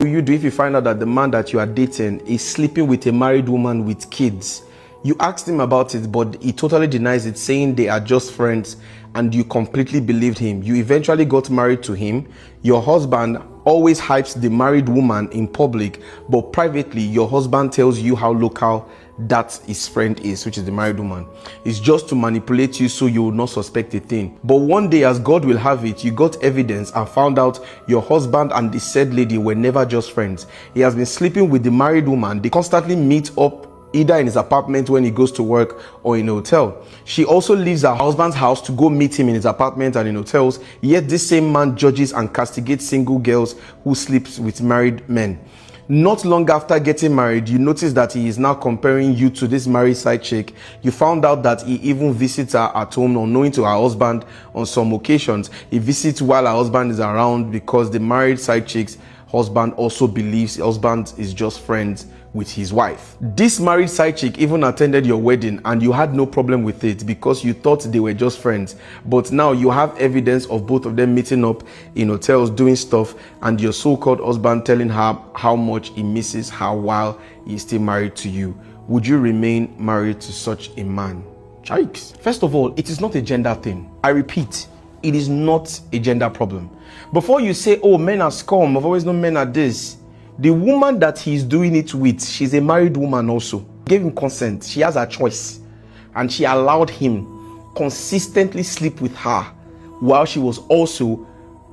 will you do if you find out that the man that you are dating is sleeping with a married woman with kids? You asked him about it, but he totally denies it, saying they are just friends, and you completely believed him. You eventually got married to him. Your husband always hypes the married woman in public, but privately your husband tells you how local that his friend is, which is the married woman. It's just to manipulate you so you will not suspect a thing. But one day, as God will have it, you got evidence and found out your husband and the said lady were never just friends. He has been sleeping with the married woman. They constantly meet up either in his apartment when he goes to work or in a hotel. She also leaves her husband's house to go meet him in his apartment and in hotels. Yet this same man judges and castigates single girls who sleep with married men. Not long after getting married, you notice that he is now comparing you to this married side chick. You found out that he even visits her at home, unknowing to her husband on some occasions. He visits while her husband is around because the married side chick's husband also believes his husband is just friends with his wife. This married side chick even attended your wedding and you had no problem with it because you thought they were just friends. But now you have evidence of both of them meeting up in hotels doing stuff, and your so-called husband telling her how much he misses her while he's still married to you. Would you remain married to such a man? Yikes. First of all, it is not a gender thing. I repeat, it is not a gender problem. Before you say, oh, men are scum, I've always known men are this. The woman that he's doing it with, she's a married woman also. Gave him consent. She has a choice. And she allowed him consistently sleep with her while she was also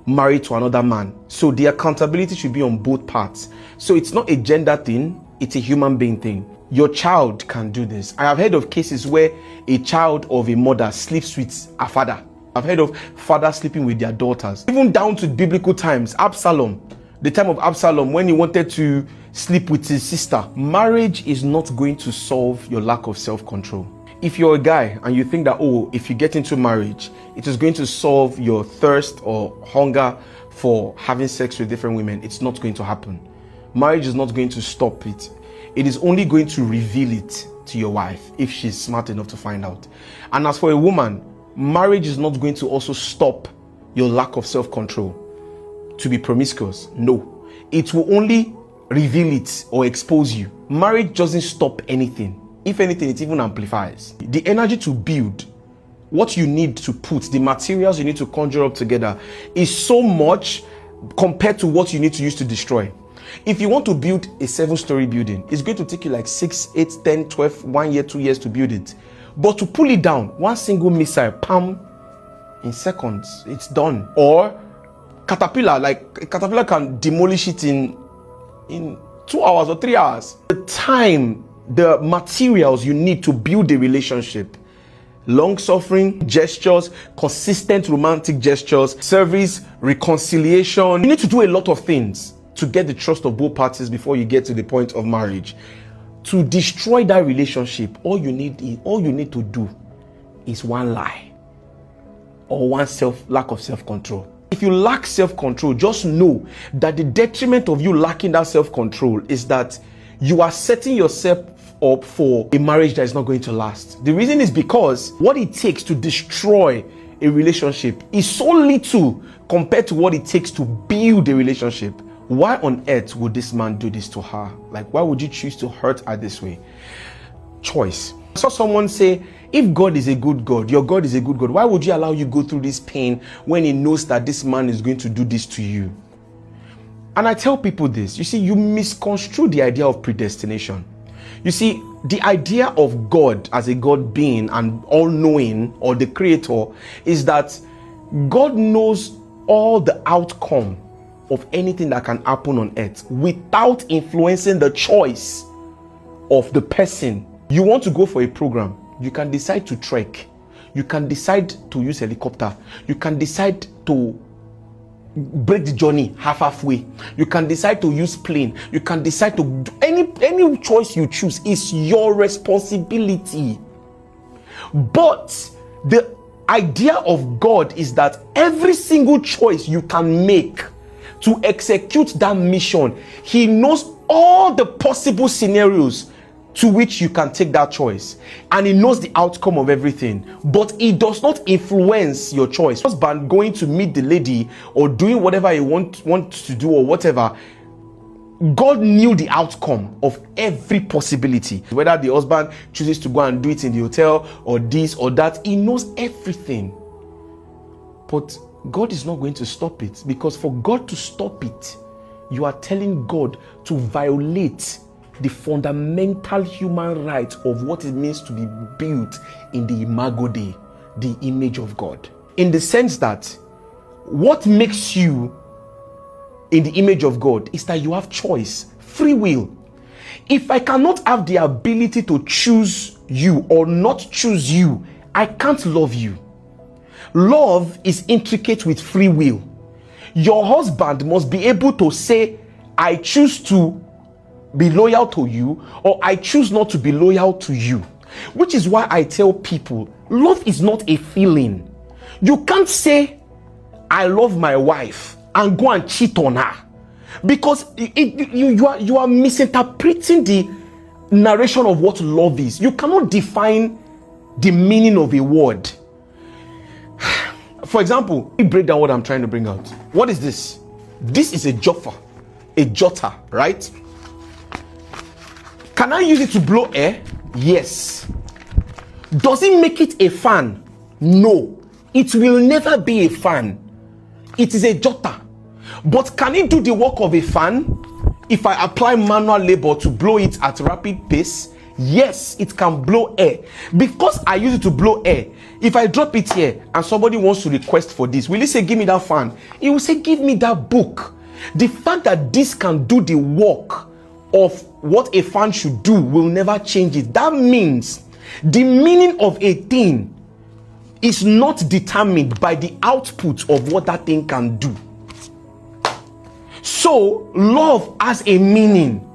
married to another man. So the accountability should be on both parts. So it's not a gender thing, it's a human being thing. Your child can do this. I have heard of cases where a child of a mother sleeps with a father. I've heard of fathers sleeping with their daughters. Even down to biblical times, Absalom. The time of Absalom, when he wanted to sleep with his sister. Marriage is not going to solve your lack of self-control. If you're a guy and you think that, oh, if you get into marriage, it is going to solve your thirst or hunger for having sex with different women, it's not going to happen. Marriage is not going to stop it. It is only going to reveal it to your wife if she's smart enough to find out. And as for a woman, marriage is not going to also stop your lack of self-control to be promiscuous. No, it will only reveal it or expose you. Marriage doesn't stop anything. If anything, it even amplifies. The energy to build, what you need to put, the materials you need to conjure up together is so much compared to what you need to use to destroy. If you want to build a 7-story building, it's going to take you like 6, 8, 10, 12, 1 year, 2 years to build it. But to pull it down, one single missile, pam, in seconds, it's done. Or caterpillar, like a caterpillar can demolish it in 2 hours or 3 hours. The time, the materials you need to build a relationship, long-suffering gestures, consistent romantic gestures, service, reconciliation. You need to do a lot of things to get the trust of both parties before you get to the point of marriage. To destroy that relationship, all you need to do is one lie or one lack of self-control. If you lack self-control, just know that the detriment of you lacking that self-control is that you are setting yourself up for a marriage that is not going to last. The reason is because what it takes to destroy a relationship is so little compared to what it takes to build a relationship. Why on earth would this man do this to her? Like, why would you choose to hurt her this way? Choice. I saw someone say, if God is a good God, your God is a good God, why would you allow you go through this pain when he knows that this man is going to do this to you? And I tell people this, you see, you misconstrue the idea of predestination. You see, the idea of God as a God being and all-knowing, or the creator, is that God knows all the outcome of anything that can happen on earth without influencing the choice of the person. You want to go for a program, you can decide to trek, you can decide to use helicopter, you can decide to break the journey halfway, you can decide to use plane, you can decide to do any choice you choose is your responsibility. But the idea of God is that every single choice you can make to execute that mission, he knows all the possible scenarios to which you can take that choice, and he knows the outcome of everything, but he does not influence your choice. Husband going to meet the lady or doing whatever he wants to do or whatever, God knew the outcome of every possibility. Whether the husband chooses to go and do it in the hotel or this or that, he knows everything. But God is not going to stop it, because for God to stop it, you are telling God to violate the fundamental human right of what it means to be built in the imago Dei, the image of God. In the sense that what makes you in the image of God is that you have choice, free will. If I cannot have the ability to choose you or not choose you, I can't love you. Love is intricate with free will. Your husband must be able to say, I choose to be loyal to you, or I choose not to be loyal to you. Which is why I tell people, love is not a feeling. You can't say, I love my wife, and go and cheat on her, because you are misinterpreting the narration of what love is. You cannot define the meaning of a word. For example, let me break down what I'm trying to bring out. What is this? This is a jotter, right? Can I use it to blow air? Yes. Does it make it a fan? No. It will never be a fan. It is a jotter. But can it do the work of a fan? If I apply manual labor to blow it at rapid pace, yes, it can blow air. Because I use it to blow air, if I drop it here and somebody wants to request for this, will he say, give me that fan? He will say, give me that book. The fact that this can do the work of what a fan should do will never change it. That means the meaning of a thing is not determined by the output of what that thing can do. So love has a meaning.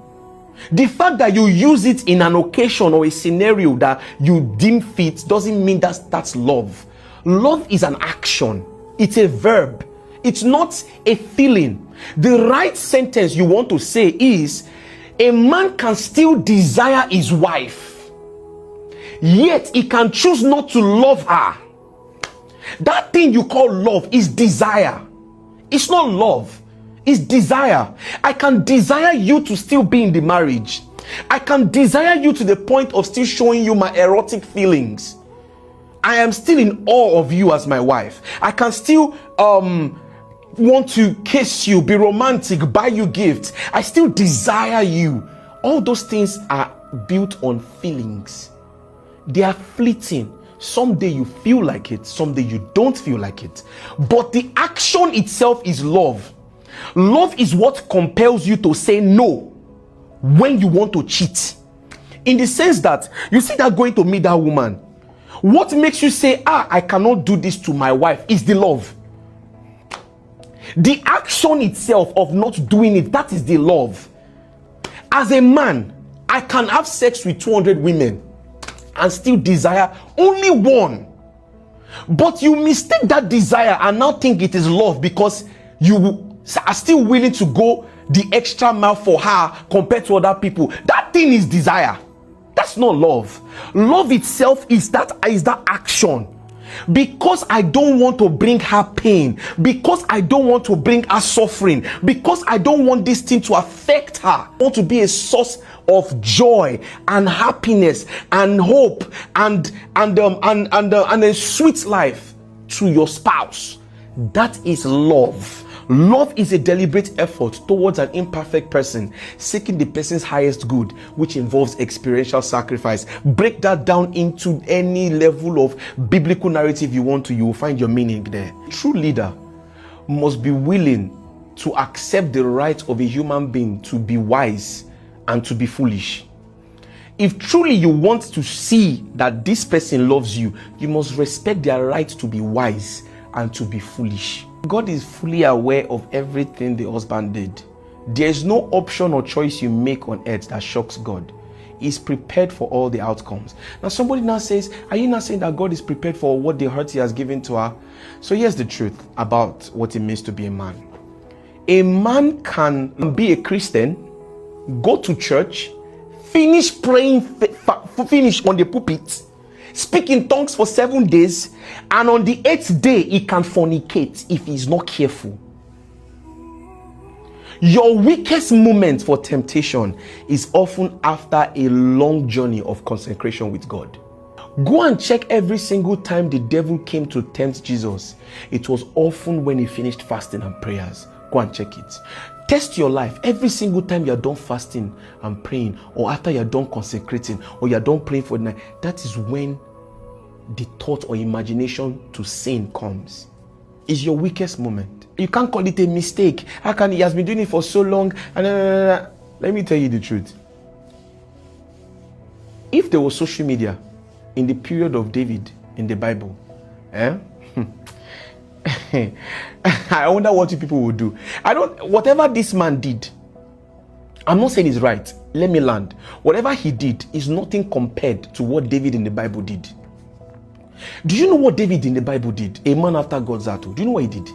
The fact that you use it in an occasion or a scenario that you deem fit doesn't mean that's love. Love is an action. It's a verb. It's not a feeling. The right sentence you want to say is, a man can still desire his wife, yet he can choose not to love her. That thing you call love is desire. It's not love. It's desire. I can desire you to still be in the marriage. I can desire you to the point of still showing you my erotic feelings. I am still in awe of you as my wife. I can still want to kiss you, be romantic, buy you gifts. I still desire you. All those things are built on feelings. They are fleeting. Someday you feel like it, someday you don't feel like it. But the action itself is love. Love is what compels you to say no when you want to cheat. In the sense that you see that going to meet that woman, what makes you say, I cannot do this to my wife, is the love. The action itself of not doing it, that is the love. As a man, I can have sex with 200 women and still desire only one. But you mistake that desire and now think it is love because you are still willing to go the extra mile for her compared to other people. That thing is desire. That's not love. Love itself is that action. Because I don't want to bring her pain, because I don't want to bring her suffering, because I don't want this thing to affect her. I want to be a source of joy and happiness and hope and a sweet life to your spouse. That is love. Love is a deliberate effort towards an imperfect person, seeking the person's highest good, which involves experiential sacrifice. Break that down into any level of biblical narrative you want to, you will find your meaning there. A true leader must be willing to accept the right of a human being to be wise and to be foolish. If truly you want to see that this person loves you, you must respect their right to be wise and to be foolish. God is fully aware of everything the husband did. There is no option or choice you make on earth that shocks God. He's prepared for all the outcomes. Now somebody now says, are you not saying that God is prepared for what the hurt he has given to her? So here's the truth about what it means to be a man. A man can be a Christian, go to church, finish praying, finish on the pulpit, speak in tongues for 7 days, and on the 8th day he can fornicate if he's not careful. Your weakest moment for temptation is often after a long journey of consecration with God. Go and check every single time the devil came to tempt Jesus. It was often when he finished fasting and prayers. Go and check it. Test your life. Every single time you're done fasting and praying, or after you're done consecrating, or you're done praying for the night, that is when the thought or imagination to sin comes. It's your weakest moment. You can't call it a mistake. How can he has been doing it for so long? Let me tell you the truth. If there was social media in the period of David in the Bible, I wonder what you people would do. Whatever this man did, I'm not saying it's right. Let me land. Whatever he did is nothing compared to what David in the Bible did. Do you know what David in the Bible did? A man after God's heart. Do you know what he did?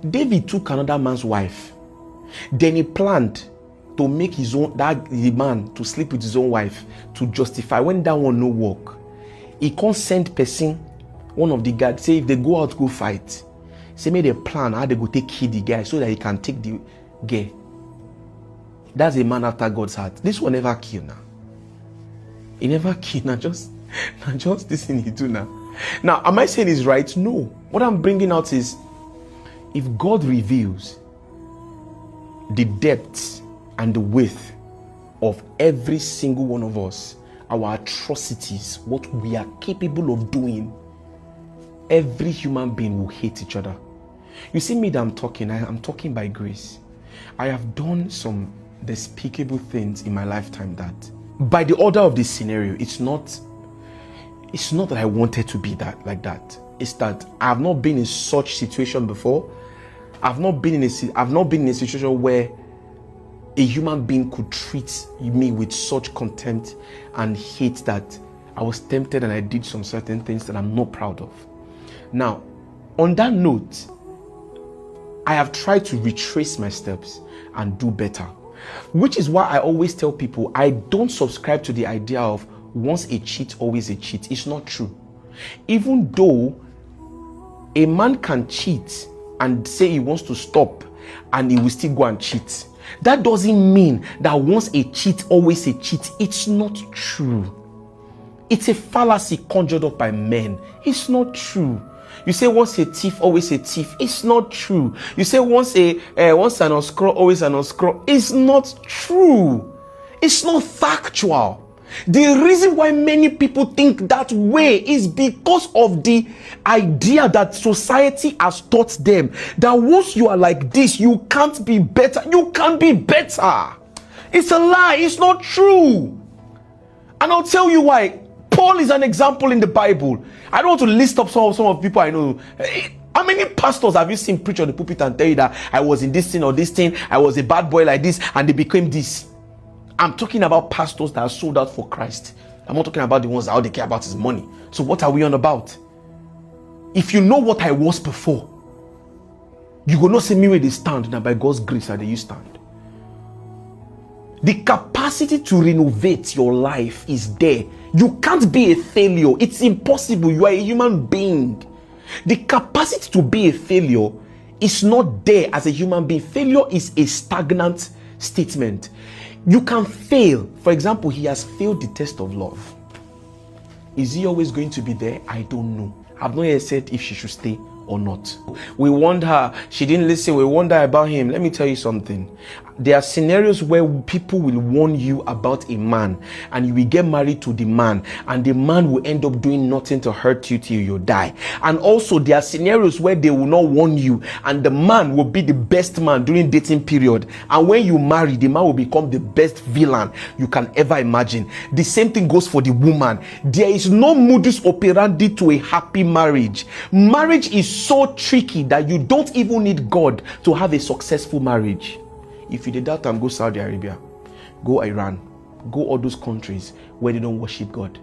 David took another man's wife. Then he planned to make the man to sleep with his own wife to justify when that one no work. He can't send person, one of the guys, say if they go out, go fight. Say make a plan how they go kill the guy so that he can take the girl. That's a man after God's heart. This one never kill now. He never kill now. Just this thing he do now. Now, am I saying it's right? No. What I'm bringing out is, if God reveals the depth and the width of every single one of us, our atrocities, what we are capable of doing, every human being will hate each other. You see me that I'm talking by grace. I have done some despicable things in my lifetime that, by the order of this scenario, it's not that I wanted to be like that. It's that I have not been in such situation before. I've not been in a situation where a human being could treat me with such contempt and hate that I was tempted and I did some certain things that I'm not proud of. Now, on that note, I have tried to retrace my steps and do better, which is why I always tell people I don't subscribe to the idea of once a cheat, always a cheat. It's not true. Even though a man can cheat and say he wants to stop and he will still go and cheat, that doesn't mean that once a cheat, always a cheat. It's not true. It's a fallacy conjured up by men. It's not true. You say once a thief, always a thief. It's not true. You say once an unscroll, always an unscroll. It's not true. It's not factual. The reason why many people think that way is because of the idea that society has taught them that once you are like this, you can't be better. You can't be better. It's a lie. It's not true. And I'll tell you why. Paul is an example in the Bible. I don't want to list up some of people I know. How many pastors have you seen preach on the pulpit and tell you that I was in this thing or this thing, I was a bad boy like this, and they became this? I'm talking about pastors that are sold out for Christ. I'm not talking about the ones that all they care about is money. So what are we on about? If you know what I was before, you will not see me where they stand. Now by God's grace, how do you stand? The capacity to renovate your life is there. You can't be a failure. It's impossible. You are a human being. The capacity to be a failure is not there as a human being. Failure is a stagnant statement. You can fail. For example, he has failed the test of love. Is he always going to be there? I don't know. I've not yet said if she should stay or not. We warned her. She didn't listen. We warned her about him. Let me tell you something. There are scenarios where people will warn you about a man and you will get married to the man and the man will end up doing nothing to hurt you till you die. And also there are scenarios where they will not warn you and the man will be the best man during dating period. And when you marry, the man will become the best villain you can ever imagine. The same thing goes for the woman. There is no modus operandi to a happy marriage. Marriage is so tricky that you don't even need God to have a successful marriage. If you did that time, go Saudi Arabia, go Iran, go all those countries where they don't worship God.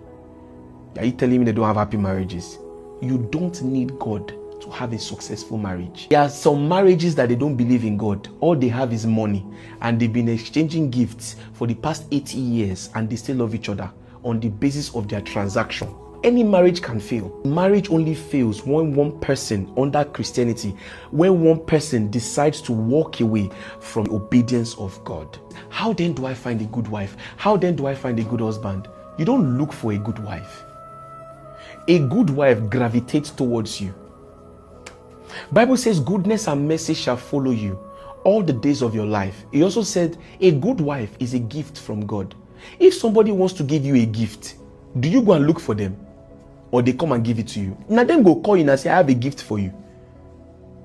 Are you telling me they don't have happy marriages? You don't need God to have a successful marriage. There are some marriages that they don't believe in God. All they have is money and they've been exchanging gifts for the past 80 years and they still love each other on the basis of their transaction. any marriage can fail. Marriage only fails when one person under Christianity, when one person decides to walk away from the obedience of God. How then do I find a good wife? How then do I find a good husband? You don't look for a good wife. A good wife gravitates towards you. Bible says goodness and mercy shall follow you all the days of your life. He also said a good wife is a gift from God. If somebody wants to give you a gift, do you go and look for them? Or they come and give it to you? Now then go call you and say, I have a gift for you.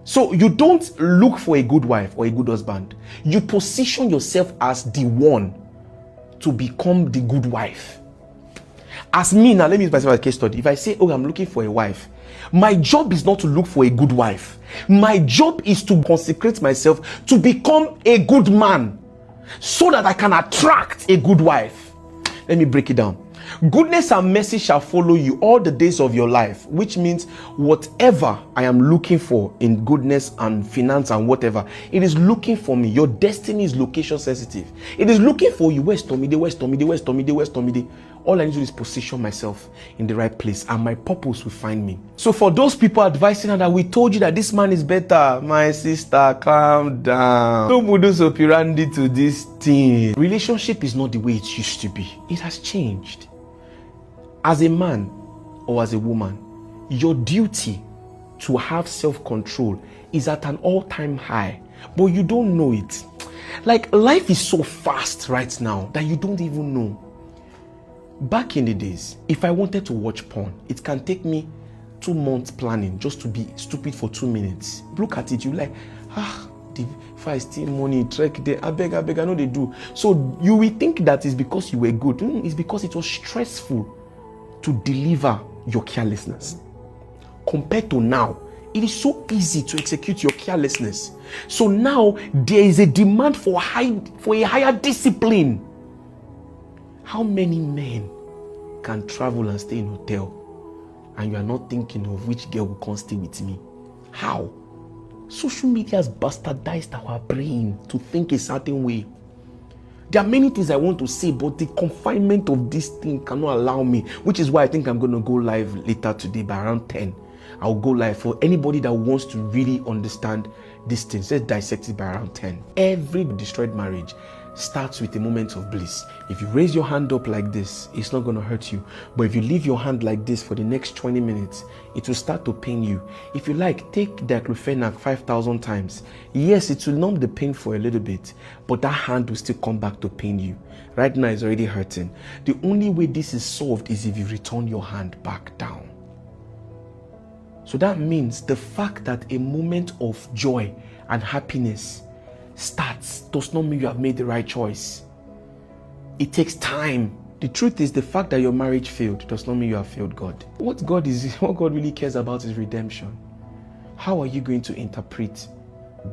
So you don't look for a good wife or a good husband. You position yourself as the one to become the good wife. As me, now let me use myself as a case study. If I say, oh, I'm looking for a wife, my job is not to look for a good wife. My job is to consecrate myself to become a good man so that I can attract a good wife. Let me break it down. Goodness and mercy shall follow you all the days of your life, which means whatever I am looking for in goodness and finance and whatever, it is looking for me. Your destiny is location sensitive. It is looking for you. Where's Tomide? Where's Tomide? Where's Tomide? Where's Tomide? All I need to do is position myself in the right place and my purpose will find me. So for those people advising her that we told you that this man is better, my sister, calm down. Don't modus operandi to this thing. Relationship is not the way it used to be. It has changed. As a man or as a woman, your duty to have self-control is at an all-time high, but you don't know it. Like, life is so fast right now that you don't even know. Back in the days, if I wanted to watch porn, it can take me 2 months planning just to be stupid for 2 minutes. Look at it, you like, if I steal money, trek there, I beg, I know they do. So you will think that is because you were good. It's because it was stressful to deliver your carelessness. Compared to now, it is so easy to execute your carelessness. So now there is a demand for a higher discipline. How many men can travel and stay in a hotel and you are not thinking of which girl will come stay with me? How? Social media has bastardized our brain to think a certain way. There are many things I want to say, but the confinement of this thing cannot allow me, which is why I think I'm going to go live later today by around 10. I'll go live for anybody that wants to really understand this thing. Let's dissect it by around 10. Every destroyed marriage starts with a moment of bliss. If you raise your hand up like this, it's not going to hurt you. But if you leave your hand like this for the next 20 minutes, it will start to pain you. If you like, take diclofenac 5,000 times. Yes, it will numb the pain for a little bit, but that hand will still come back to pain you. Right now, it's already hurting. The only way this is solved is if you return your hand back down. So that means the fact that a moment of joy and happiness starts does not mean you have made the right choice. It takes time. The truth is, the fact that your marriage failed does not mean you have failed God. What God really cares about is redemption. How are you going to interpret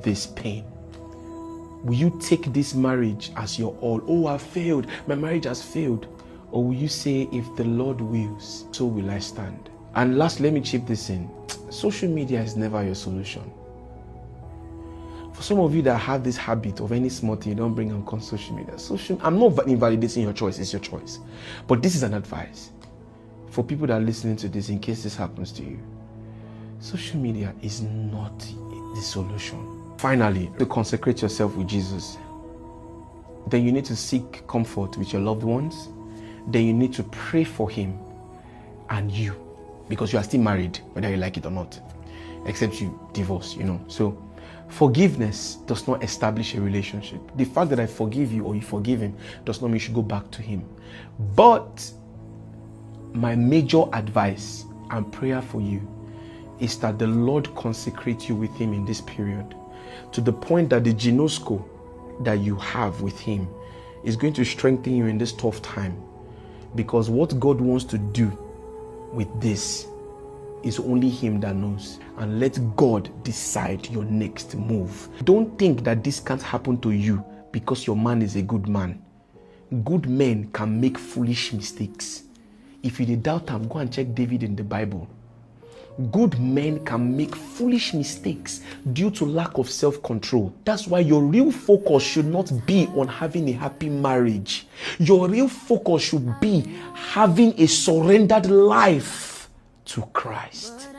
this pain? Will you take this marriage as your all? Oh, I failed. My marriage has failed. Or will you say, if the Lord wills, so will I stand? And last, let me chip this in. Social media is never your solution. For some of you that have this habit of any small thing, you don't bring on social media. I'm not invalidating your choice, it's your choice. But this is an advice for people that are listening to this in case this happens to you. Social media is not the solution. Finally, to consecrate yourself with Jesus, then you need to seek comfort with your loved ones. Then you need to pray for him and you, because you are still married, whether you like it or not, except you divorce, So forgiveness does not establish a relationship. The fact that I forgive you or you forgive him does not mean you should go back to him. But my major advice and prayer for you is that the Lord consecrate you with him in this period, to the point that the ginosko that you have with him is going to strengthen you in this tough time. Because what God wants to do with this is only him that knows. And let God decide your next move. Don't think that this can't happen to you because your man is a good man. Good men can make foolish mistakes. If you doubt him, go and check David in the Bible. Good men can make foolish mistakes due to lack of self-control. That's why your real focus should not be on having a happy marriage. Your real focus should be having a surrendered life to Christ.